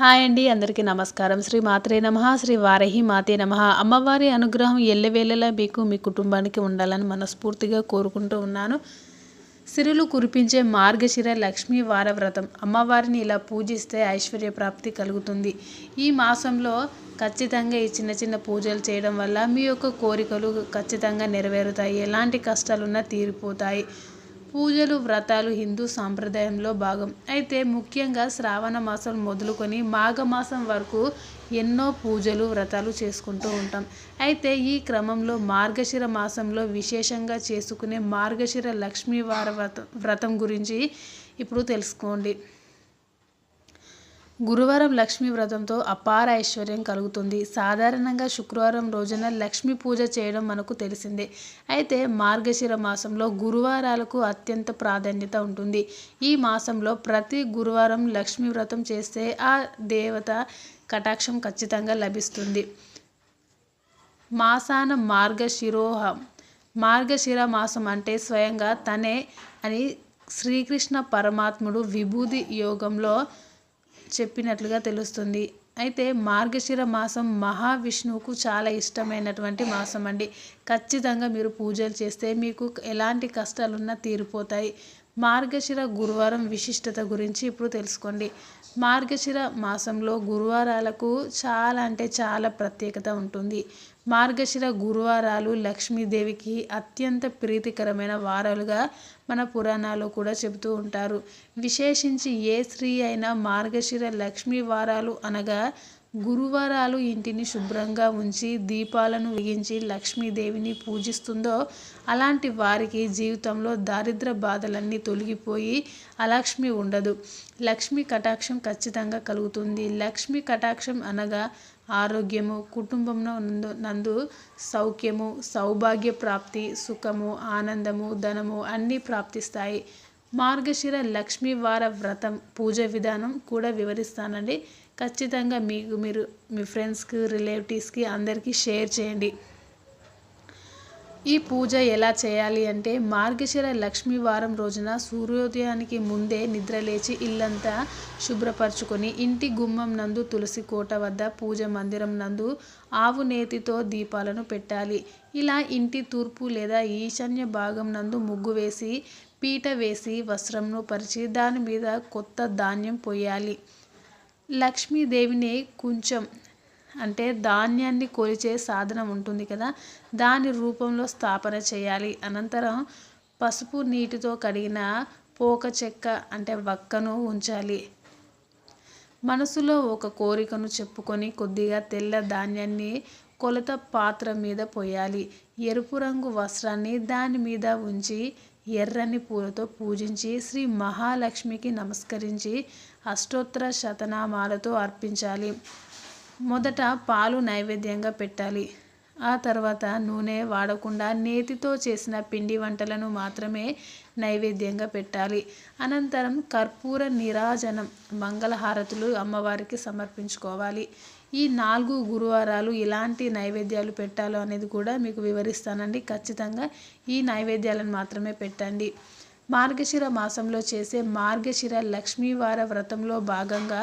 Hi అండి, అందరికీ నమస్కారం. శ్రీ మాత్రే నమః, శ్రీ వారాహి మాతే నమః. అమ్మవారి అనుగ్రహం ఎల్లవేళలా మీకు మీ కుటుంబానికి ఉండాలని మనస్ఫూర్తిగా కోరుకుంటూ ఉన్నాను. సిరులు కురిపించే మార్గశిర లక్ష్మీ వార వ్రతం. అమ్మవారిని ఇలా పూజిస్తే ఐశ్వర్య ప్రాప్తి కలుగుతుంది. ఈ మాసంలో ఖచ్చితంగా ఈ చిన్న చిన్న పూజలు చేయడం వల్ల మీ యొక్క కోరికలు ఖచ్చితంగా నెరవేరుతాయి. ఎలాంటి కష్టాలున్నా తీరిపోతాయి. పూజలు, వ్రతాలు హిందూ సాంప్రదాయంలో భాగం. అయితే ముఖ్యంగా శ్రావణ మాసం మొదలుకొని మాఘమాసం వరకు ఎన్నో పూజలు, వ్రతాలు చేసుకుంటూ ఉంటాం. అయితే ఈ క్రమంలో మార్గశిర మాసంలో విశేషంగా చేసుకునే మార్గశిర లక్ష్మీవార వ్రతం గురించి ఇప్పుడు తెలుసుకోండి. గురువారం లక్ష్మీ వ్రతంతో అపార ఐశ్వర్యం కలుగుతుంది. సాధారణంగా శుక్రవారం రోజున లక్ష్మీ పూజ చేయడం మనకు తెలిసిందే. అయితే మార్గశిర మాసంలో గురువారాలకు అత్యంత ప్రాధాన్యత ఉంటుంది. ఈ మాసంలో ప్రతి గురువారం లక్ష్మీ వ్రతం చేస్తే ఆ దేవత కటాక్షం ఖచ్చితంగా లభిస్తుంది. మాసాన మార్గశిర మాసం అంటే స్వయంగా తనే అని శ్రీకృష్ణ పరమాత్ముడు విభూది యోగంలో చెప్పినట్లుగా తెలుస్తుంది. అయితే మార్గశిర మాసం మహావిష్ణువుకు చాలా ఇష్టమైనటువంటి మాసం అండి. ఖచ్చితంగా మీరు పూజలు చేస్తే మీకు ఎలాంటి కష్టాలున్నా తీరిపోతాయి. మార్గశిర గురువారం విశిష్టత గురించి ఇప్పుడు తెలుసుకోండి. మార్గశిర మాసంలో గురువారాలకు చాలా అంటే చాలా ప్రత్యేకత ఉంటుంది. మార్గశిర గురువారాలు లక్ష్మీదేవికి అత్యంత ప్రీతికరమైన వారాలుగా మన పురాణాల్లో కూడా చెబుతూ ఉంటారు. విశేషించి ఏ స్త్రీ అయినా మార్గశిర లక్ష్మీ వారాలు అనగా గురువారాలు ఇంటిని శుభ్రంగా ఉంచి దీపాలను వెలిగించి లక్ష్మీదేవిని పూజిస్తుందో అలాంటి వారికి జీవితంలో దారిద్ర బాధలన్నీ తొలగిపోయి అలక్ష్మి ఉండదు. లక్ష్మీ కటాక్షం ఖచ్చితంగా కలుగుతుంది. లక్ష్మీ కటాక్షం అనగా ఆరోగ్యము, కుటుంబంలో నందు సౌఖ్యము, సౌభాగ్య ప్రాప్తి, సుఖము, ఆనందము, ధనము అన్నీ ప్రాప్తిస్తాయి. మార్గశిర లక్ష్మీ వార వ్రతం పూజ విధానం కూడా వివరిస్తానండి. ఖచ్చితంగా మీరు మీ ఫ్రెండ్స్కి, రిలేటివ్స్కి అందరికీ షేర్ చేయండి. ఈ పూజ ఎలా చేయాలి అంటే మార్గశిర లక్ష్మీ వారం రోజున సూర్యోదయానికి ముందే నిద్రలేచి ఇల్లంతా శుభ్రపరచుకొని ఇంటి గుమ్మం నందు తులసి కోట వద్ద పూజ మందిరం నందు ఆవు నేతితో దీపాలను పెట్టాలి. ఇలా ఇంటి తూర్పు లేదా ఈశాన్య భాగం నందు ముగ్గు వేసి పీట వేసి వస్త్రంను పరిచి దాని మీద కొత్త ధాన్యం పోయాలి. లక్ష్మీదేవిని కొంచెం అంటే ధాన్యాన్ని కొలిచే సాధనం ఉంటుంది కదా, దాని రూపంలో స్థాపన చేయాలి. అనంతరం పసుపు నీటితో కడిగిన పోక చెక్క అంటే వక్కను ఉంచాలి. మనసులో ఒక కోరికను చెప్పుకొని కొద్దిగా తెల్ల ధాన్యాన్ని కొలత పాత్ర మీద పోయాలి. ఎరుపు రంగు వస్త్రాన్ని దాని మీద ఉంచి ఎర్రని పూలతో పూజించి శ్రీ మహాలక్ష్మికి నమస్కరించి అష్టోత్తర శతనామాలతో అర్పించాలి. మొదట పాలు నైవేద్యంగా పెట్టాలి. ఆ తర్వాత నూనె వాడకుండా నేతితో చేసిన పిండి వంటలను మాత్రమే నైవేద్యంగా పెట్టాలి. అనంతరం కర్పూర నీరాజనం, మంగళహారతులు అమ్మవారికి సమర్పించుకోవాలి. ఈ 4 గురువారాలు ఎలాంటి నైవేద్యాలు పెట్టాలో అనేది కూడా మీకు వివరిస్తానండి. ఖచ్చితంగా ఈ నైవేద్యాలను మాత్రమే పెట్టండి. మార్గశిర మాసంలో చేసే మార్గశిర లక్ష్మీవార వ్రతంలో భాగంగా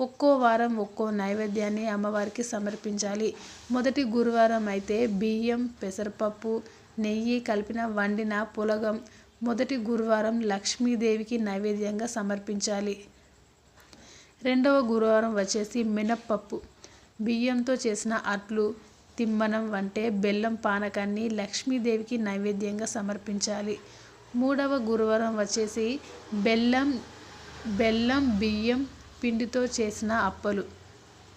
ఒక్కో వారం ఒక్కో నైవేద్యాన్ని అమ్మవారికి సమర్పించాలి. మొదటి గురువారం అయితే బియ్యం, పెసరపప్పు, నెయ్యి కలిపిన వండిన పులగం మొదటి గురువారం లక్ష్మీదేవికి నైవేద్యంగా సమర్పించాలి. రెండవ గురువారం వచ్చేసి మినప్పప్పు, బియ్యంతో చేసిన అట్లు, తిమ్మనం వంటే బెల్లం పానకాన్ని లక్ష్మీదేవికి నైవేద్యంగా సమర్పించాలి. మూడవ గురువారం వచ్చేసి బెల్లం బియ్యం పిండితో చేసిన అప్పలు,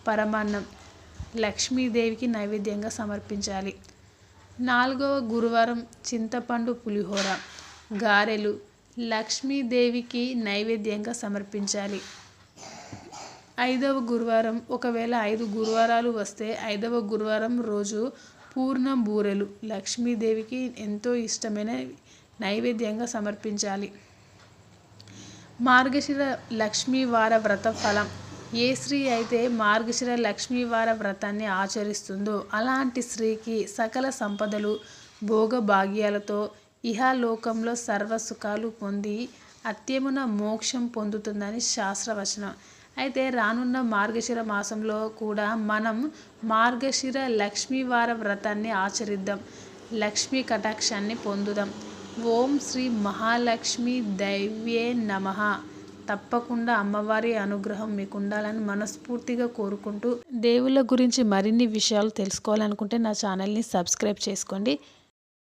పరమాన్నం లక్ష్మీదేవికి నైవేద్యంగా సమర్పించాలి. 4వ గురువారం చింతపండు పులిహోర, గారెలు లక్ష్మీదేవికి నైవేద్యంగా సమర్పించాలి. 5వ గురువారం ఒకవేళ 5 గురువారాలు వస్తే 5వ గురువారం రోజు పూర్ణం బూరెలు లక్ష్మీదేవికి ఎంతో ఇష్టమైన నైవేద్యంగా సమర్పించాలి. మార్గశిర లక్ష్మీవార వ్రత ఫలం. ఏ స్త్రీ అయితే మార్గశిర లక్ష్మీవార వ్రతాన్ని ఆచరిస్తుందో అలాంటి స్త్రీకి సకల సంపదలు, భోగభాగ్యాలతో ఇహలోకంలో సర్వసుఖాలు పొంది అత్యమున మోక్షం పొందుతుందని శాస్త్రవచనం. అయితే రానున్న మార్గశిర మాసంలో కూడా మనం మార్గశిర లక్ష్మీవార వ్రతాన్ని ఆచరిద్దాం. లక్ష్మీ కటాక్షాన్ని పొందుదాం. ఓం శ్రీ మహాలక్ష్మి దైవ్యే నమః. తప్పకుండా అమ్మవారి అనుగ్రహం మీకు ఉండాలని మనస్ఫూర్తిగా కోరుకుంటూ, దేవుళ్ళ గురించి మరిన్ని విషయాలు తెలుసుకోవాలనుకుంటే నా ఛానల్ని సబ్స్క్రైబ్ చేసుకోండి.